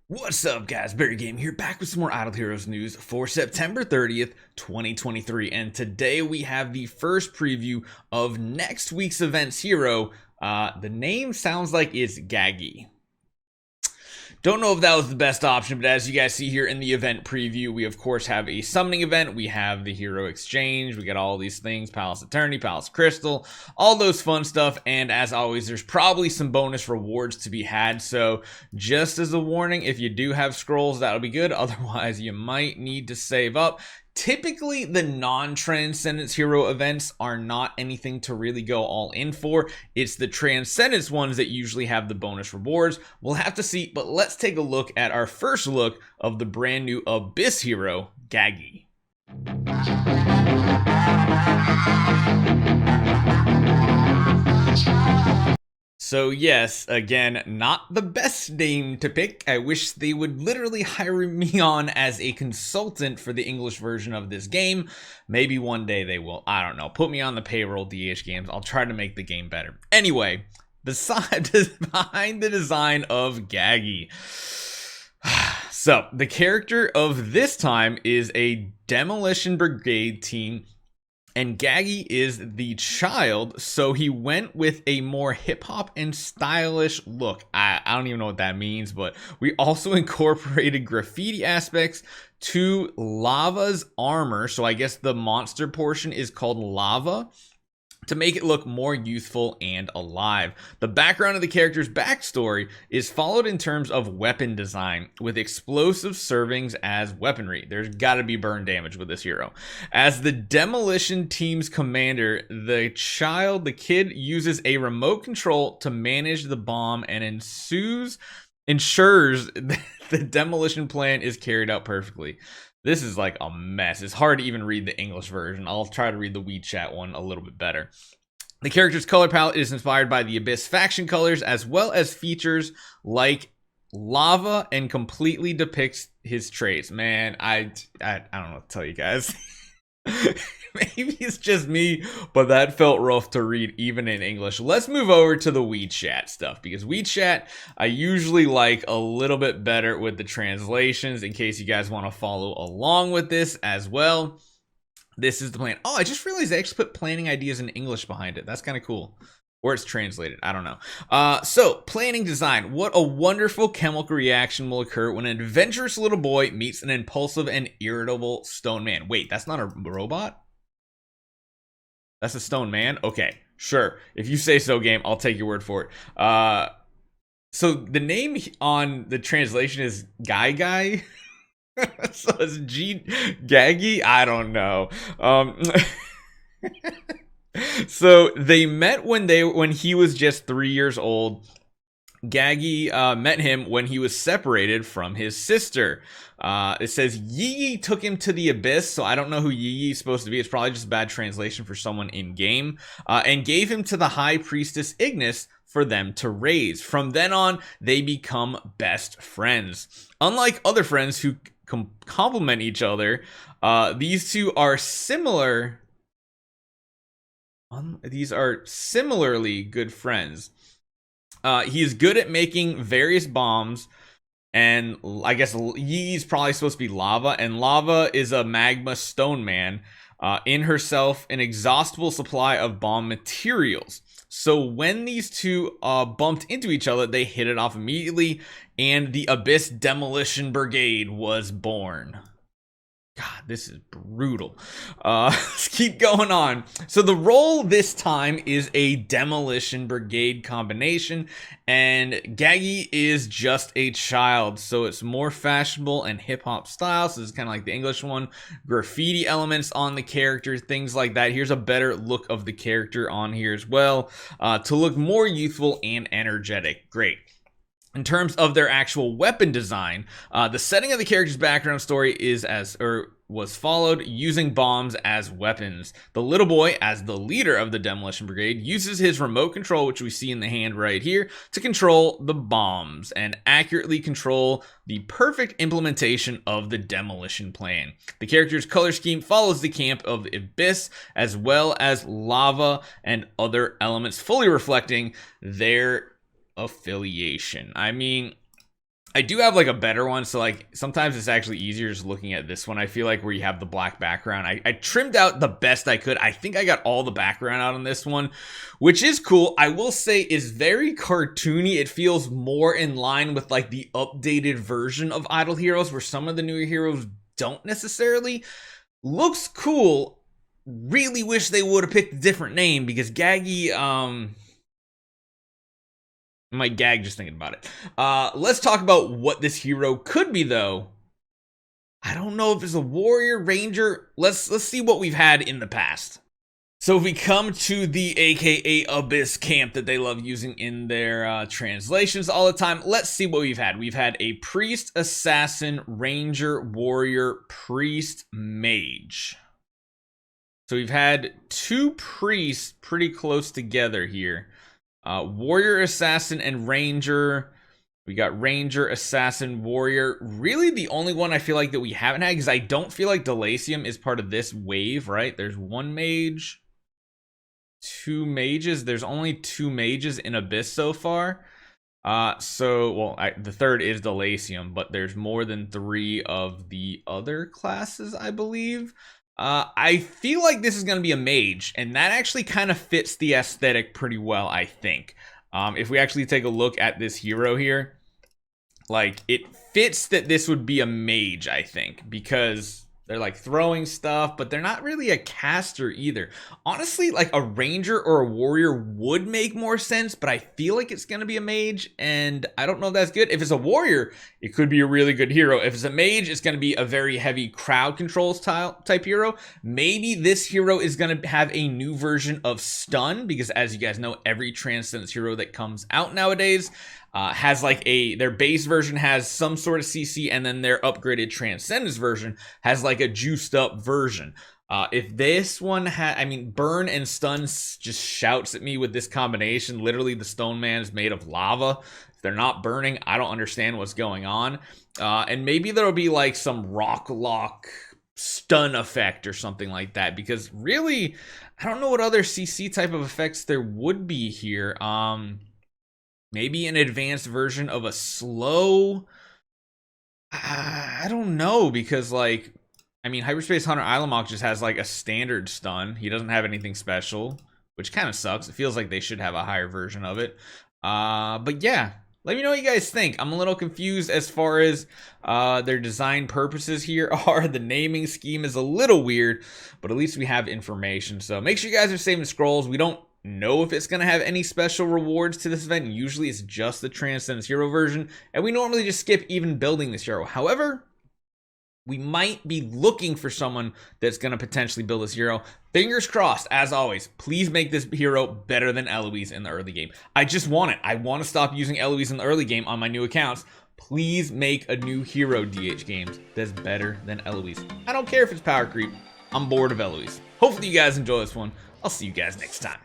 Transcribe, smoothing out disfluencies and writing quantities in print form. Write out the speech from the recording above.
What's up, guys? Barry Game here, back with some more Idle Heroes news for September 30th, 2023. And today we have the first preview of next week's event's hero. The name sounds like it's Gaggie. Don't know if that was the best option, but as you guys see here in the event preview, we of course have a summoning event. We have the hero exchange. We got all these things, Palace Eternity, Palace Crystal, all those fun stuff. And as always, there's probably some bonus rewards to be had. So just as a warning, if you do have scrolls, that'll be good. Otherwise, you might need to save up. Typically, the non-Transcendence hero events are not anything to really go all in for. It's the Transcendence ones that usually have the bonus rewards. We'll have to see, but let's take a look at our first look of the brand new Abyss hero, Gaggie. So yes, again, not the best name to pick. I wish they would literally hire me on as a consultant for the English version of this game. Maybe one day they will. I don't know. Put me on the payroll, DH Games. I'll try to make the game better. Anyway, behind the design of Gaggie. So, the character of this time is a Demolition Brigade team, and Gaggie is the child, so he went with a more hip-hop and stylish look. I don't even know what that means, but we also incorporated graffiti aspects to Lava's armor, so I guess the monster portion is called Lava, to make it look more youthful and alive. The background of the character's backstory is followed in terms of weapon design, with explosive servings as weaponry. There's gotta be burn damage with this hero. As the demolition team's commander, the kid uses a remote control to manage the bomb and ensures that the demolition plan is carried out perfectly. This is like a mess. It's hard to even read the English version. I'll try to read the WeChat one a little bit better. The character's color palette is inspired by the Abyss faction colors, as well as features like lava, and completely depicts his traits. Man, I don't know what to tell you guys. Maybe it's just me, but that felt rough to read even in English. Let's move over to the WeChat stuff, because WeChat I usually like a little bit better with the translations, in case you guys want to follow along with this as well. This is the plan. Oh, I just realized they actually put planning ideas in English behind it. That's kind of cool. Or it's translated. I don't know. So, planning design. What a wonderful chemical reaction will occur when an adventurous little boy meets an impulsive and irritable stone man. Wait, that's not a robot? That's a stone man? Okay, sure. If you say so, game, I'll take your word for it. So, the name on the translation is Guy. So, it's Gaggie? I don't know. So they met when he was just 3 years old. Gaggie met him when he was separated from his sister. It says Yi took him to the Abyss, so I don't know who Yi is supposed to be. It's probably just a bad translation for someone in game. And gave him to the High Priestess Ignis for them to raise. From then on, they become best friends. Unlike other friends who complement each other, these two are similar. These are similarly good friends. He is good at making various bombs, and I guess Yi's probably supposed to be lava, and lava is a magma stone man, in herself an exhaustible supply of bomb materials. So when these two bumped into each other, they hit it off immediately, and the Abyss Demolition Brigade was born. God, this is brutal. Let's keep going on. So the role this time is a Demolition Brigade combination, and Gaggie is just a child, so it's more fashionable and hip-hop style. So it's kind of like the English one. Graffiti elements on the character, things like that. Here's a better look of the character on here as well, to look more youthful and energetic. Great. In terms of their actual weapon design, the setting of the character's background story was followed using bombs as weapons. The little boy, as the leader of the Demolition Brigade, uses his remote control, which we see in the hand right here, to control the bombs and accurately control the perfect implementation of the demolition plan. The character's color scheme follows the camp of the Abyss, as well as lava and other elements, fully reflecting their affiliation. I mean, I do have like a better one, so like sometimes it's actually easier just looking at this one. I feel like where you have the black background, I trimmed out the best I could. I think I got all the background out on this one, which is cool. I will say is very cartoony. It feels more in line with like the updated version of Idle Heroes, where some of the newer heroes don't necessarily. Looks cool. Really wish they would have picked a different name, because Gaggie, I might gag just thinking about it. Let's talk about what this hero could be, though. I don't know if it's a warrior, ranger. Let's see what we've had in the past. So if we come to the AKA Abyss camp that they love using in their translations all the time, let's see what we've had. We've had a priest, assassin, ranger, warrior, priest, mage. So we've had two priests pretty close together here. Warrior, assassin, and ranger. We got ranger, assassin, warrior. Really the only one I feel like that we haven't had, because I don't feel like Delacium is part of this wave, right? There's one mage, two mages. There's only two mages in Abyss so far. The third is Delacium, but there's more than three of the other classes, I believe. I feel like this is going to be a mage, and that actually kind of fits the aesthetic pretty well, I think. If we actually take a look at this hero here, like, it fits that this would be a mage, I think, because they're like throwing stuff, but they're not really a caster either. Honestly, like a ranger or a warrior would make more sense, but I feel like it's going to be a mage, and I don't know if that's good. If it's a warrior, it could be a really good hero. If it's a mage, it's going to be a very heavy crowd controls type hero. Maybe this hero is going to have a new version of stun, because as you guys know, every Transcendence hero that comes out nowadays has like their base version has some sort of CC, and then their upgraded Transcendence version has like a juiced up version. If this one burn and stun just shouts at me with this combination. Literally, the Stone Man is made of lava. If they're not burning, I don't understand what's going on. And maybe there'll be like some rock lock stun effect or something like that, because really, I don't know what other CC type of effects there would be here. Maybe an advanced version of a slow. I don't know, because like, Hyperspace Hunter Ilamok just has like a standard stun. He doesn't have anything special, which kind of sucks. It feels like they should have a higher version of it. But yeah, let me know what you guys think. I'm a little confused as far as their design purposes here are. The naming scheme is a little weird, but at least we have information. So make sure you guys are saving scrolls. We don't know if it's going to have any special rewards to this event. Usually it's just the Transcendence hero version, and we normally just skip even building this hero. However, we might be looking for someone that's going to potentially build this hero. Fingers crossed, as always. Please make this hero better than Eloise in the early game. I just want it. I want to stop using Eloise in the early game on my new accounts. Please make a new hero DH games that's better than Eloise. I don't care if it's power creep. I'm bored of Eloise. Hopefully you guys enjoy this one. I'll see you guys next time.